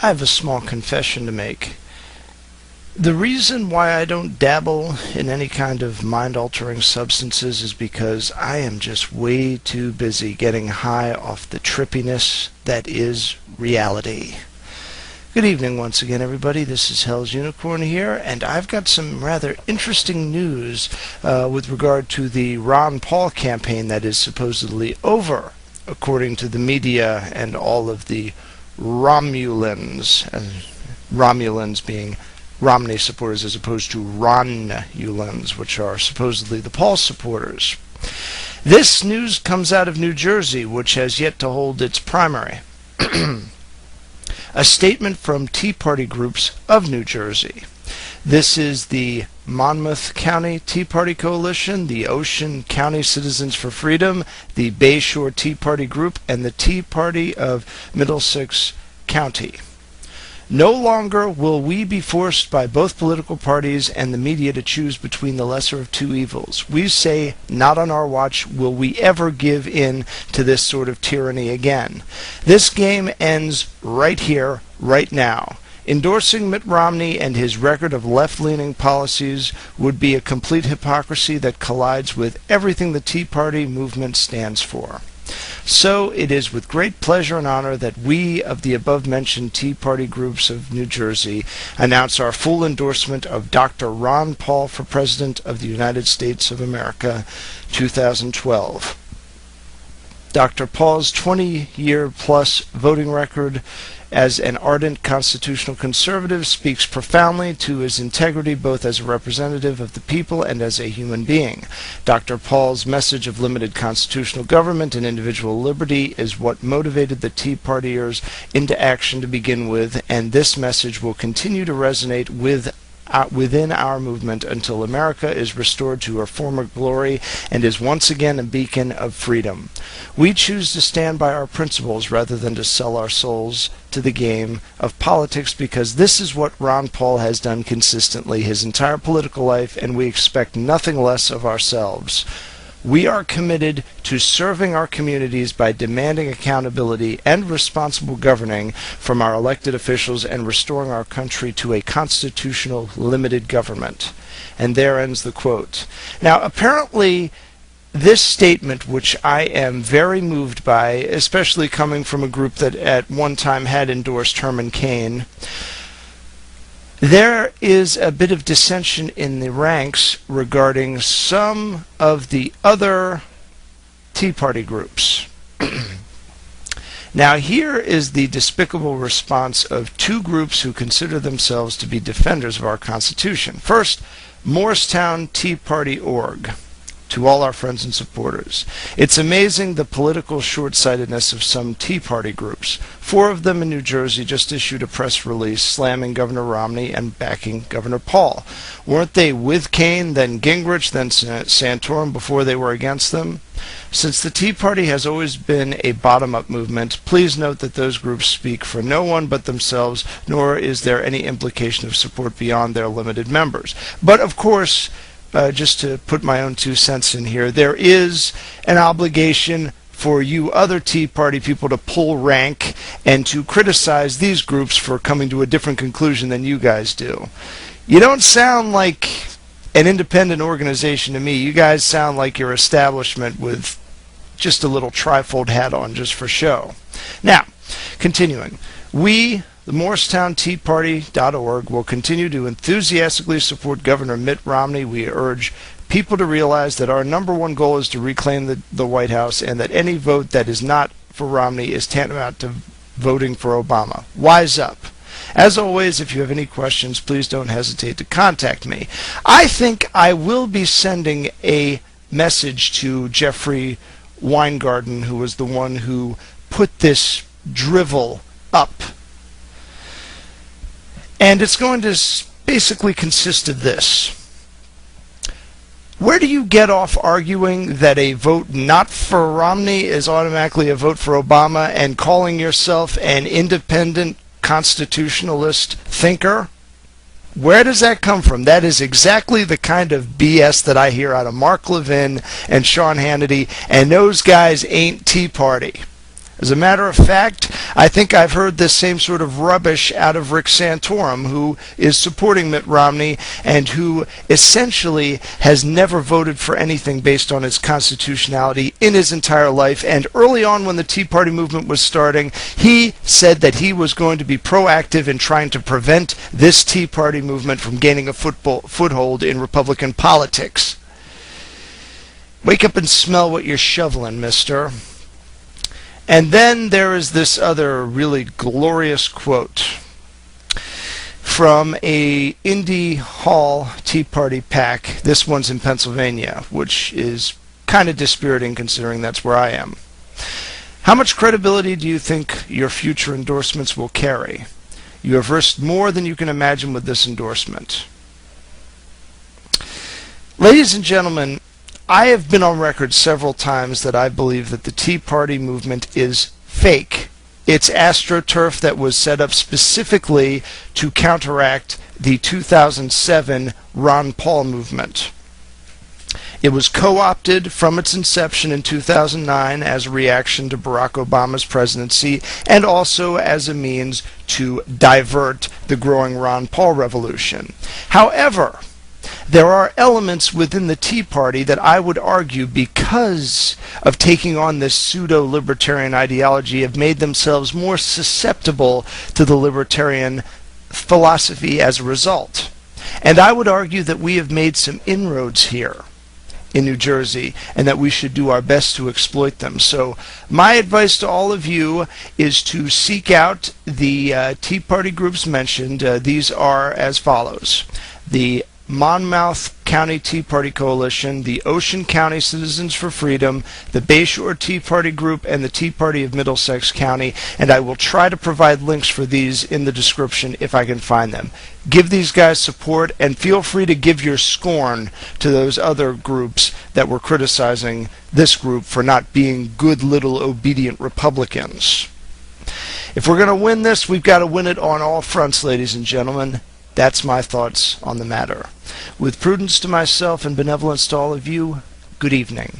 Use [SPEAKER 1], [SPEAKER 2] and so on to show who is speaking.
[SPEAKER 1] I have a small confession to make. The reason why I don't dabble in any kind of mind-altering substances is because I am just way too busy getting high off the trippiness that is reality. Good evening once again, everybody. This is Hell's Unicorn here, and I've got some rather interesting news with regard to the Ron Paul campaign that is supposedly over, according to the media and all of the Romulans, Romulans being Romney supporters as opposed to Ron-ulans, which are supposedly the Paul supporters. This news comes out of New Jersey, which has yet to hold its primary. A statement from Tea Party groups of New Jersey. This is the Monmouth County Tea Party Coalition, the Ocean County Citizens for Freedom, the Bayshore Tea Party Group, and the Tea Party of Middlesex County. No longer will we be forced by both political parties and the media to choose between the lesser of two evils. We say, not on our watch will we ever give in to this sort of tyranny again. This game ends right here, right now. Endorsing Mitt Romney and his record of left-leaning policies would be a complete hypocrisy that collides with everything the Tea Party movement stands for. So it is with great pleasure and honor that we of the above-mentioned Tea Party groups of New Jersey announce our full endorsement of Dr. Ron Paul for President of the United States of America, 2012. Dr. Paul's 20-year-plus voting record as an ardent constitutional conservative speaks profoundly to his integrity both as a representative of the people and as a human being. Dr. Paul's message of limited constitutional government and individual liberty is what motivated the Tea Partiers into action to begin with, and this message will continue to resonate within our movement until America is restored to her former glory and is once again a beacon of freedom. We choose to stand by our principles rather than to sell our souls to the game of politics, because this is what Ron Paul has done consistently his entire political life, and we expect nothing less of ourselves. We are committed to serving our communities by demanding accountability and responsible governing from our elected officials and restoring our country to a constitutional limited government. And there ends the quote. Now, apparently, this statement, which I am very moved by, especially coming from a group that at one time had endorsed Herman Cain, there is a bit of dissension in the ranks regarding some of the other Tea Party groups. Now, here is the despicable response of two groups who consider themselves to be defenders of our Constitution. First, Morristown Tea Party Org. To all our friends and supporters. It's amazing the political short-sightedness of some Tea Party groups. 4 of them in New Jersey just issued a press release slamming Governor Romney and backing Governor Paul. Weren't they with Cain, then Gingrich, then Santorum before they were against them? Since the Tea Party has always been a bottom-up movement, please note that those groups speak for no one but themselves, nor is there any implication of support beyond their limited members. But of course, just to put my own 2 cents in here, there is an obligation for you other Tea Party people to pull rank and to criticize these groups for coming to a different conclusion than you guys do. You don't sound like an independent organization to me. You guys sound like your establishment with just a little trifold hat on just for show. Now, continuing. We, the MorristownTeaParty.org, will continue to enthusiastically support Governor Mitt Romney. We urge people to realize that our #1 goal is to reclaim the White House, and that any vote that is not for Romney is tantamount to voting for Obama. Wise up. As always, if you have any questions, please don't hesitate to contact me. I think I will be sending a message to Jeffrey Weingarten, who was the one who put this drivel up. And it's going to basically consist of this. Where do you get off arguing that a vote not for Romney is automatically a vote for Obama and calling yourself an independent constitutionalist thinker? Where does that come from? That is exactly the kind of BS that I hear out of Mark Levin and Sean Hannity, and those guys ain't Tea Party. As a matter of fact, I think I've heard this same sort of rubbish out of Rick Santorum, who is supporting Mitt Romney and who essentially has never voted for anything based on its constitutionality in his entire life. And early on, when the Tea Party movement was starting, he said that he was going to be proactive in trying to prevent this Tea Party movement from gaining a foothold in Republican politics. Wake up and smell what you're shoveling, mister. And then there is this other really glorious quote from a Indy Hall Tea Party PAC. This one's in Pennsylvania, which is kind of dispiriting considering that's where I am. How much credibility do you think your future endorsements will carry? You have risked more than you can imagine with this endorsement. Ladies and gentlemen, I have been on record several times that I believe that the Tea Party movement is fake. It's astroturf that was set up specifically to counteract the 2007 Ron Paul movement. It was co-opted from its inception in 2009 as a reaction to Barack Obama's presidency and also as a means to divert the growing Ron Paul revolution. However, there are elements within the Tea Party that I would argue, because of taking on this pseudo-libertarian ideology, have made themselves more susceptible to the libertarian philosophy as a result. And I would argue that we have made some inroads here in New Jersey and that we should do our best to exploit them. So my advice to all of you is to seek out the Tea Party groups mentioned. These are as follows: the Monmouth County Tea Party Coalition, the Ocean County Citizens for Freedom, the Bayshore Tea Party Group, and the Tea Party of Middlesex County, and I will try to provide links for these in the description if I can find them. Give these guys support, and feel free to give your scorn to those other groups that were criticizing this group for not being good little obedient Republicans. If we're going to win this, we've got to win it on all fronts, ladies and gentlemen. That's my thoughts on the matter. With prudence to myself and benevolence to all of you, good evening.